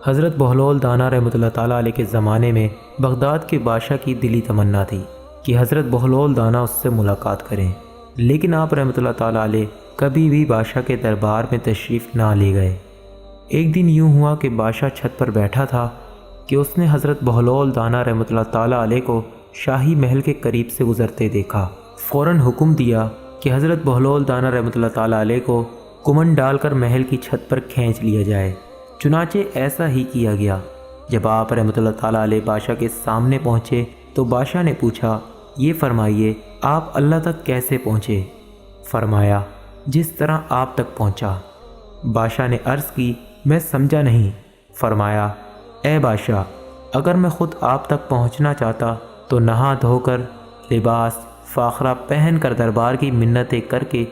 حضرت بہلول دانا رحمۃ اللہ تعالیٰ علیہ کے زمانے میں بغداد کے بادشاہ کی دلی تمنا تھی کہ حضرت بہلول دانا اس سے ملاقات کریں، لیکن آپ رحمۃ اللہ تعالیٰ علیہ کبھی بھی بادشاہ کے دربار میں تشریف نہ لے گئے۔ ایک دن یوں ہوا کہ بادشاہ چھت پر بیٹھا تھا کہ اس نے حضرت بہلول دانا رحمۃ اللہ تعالیٰ علیہ کو شاہی محل کے قریب سے گزرتے دیکھا۔ فوراً حکم دیا کہ حضرت بہلول دانا رحمۃ اللہ تعالیٰ علیہ کو کمن ڈال کر محل کی چھت پر کھینچ لیا جائے۔ چنانچہ ایسا ہی کیا گیا۔ جب آپ رحمۃ اللہ تعالیٰ علیہ بادشاہ کے سامنے پہنچے تو بادشاہ نے پوچھا، یہ فرمائیے آپ اللہ تک کیسے پہنچے؟ فرمایا، جس طرح آپ تک پہنچا۔ بادشاہ نے عرض کی، میں سمجھا نہیں۔ فرمایا، اے بادشاہ، اگر میں خود آپ تک پہنچنا چاہتا تو نہا دھو کر لباس فاخرہ پہن کر دربار کی منتیں کر کے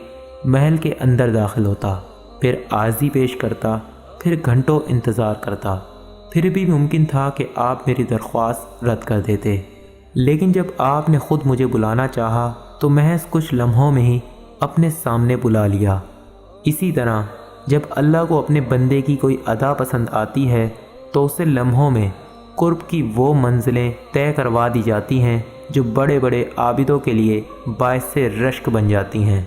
محل کے اندر داخل ہوتا، پھر عارضی پیش کرتا، پھر گھنٹوں انتظار کرتا، پھر بھی ممکن تھا کہ آپ میری درخواست رد کر دیتے، لیکن جب آپ نے خود مجھے بلانا چاہا تو محض کچھ لمحوں میں ہی اپنے سامنے بلا لیا۔ اسی طرح جب اللہ کو اپنے بندے کی کوئی ادا پسند آتی ہے تو اسے لمحوں میں قرب کی وہ منزلیں طے کروا دی جاتی ہیں جو بڑے بڑے عابدوں کے لیے باعث رشک بن جاتی ہیں۔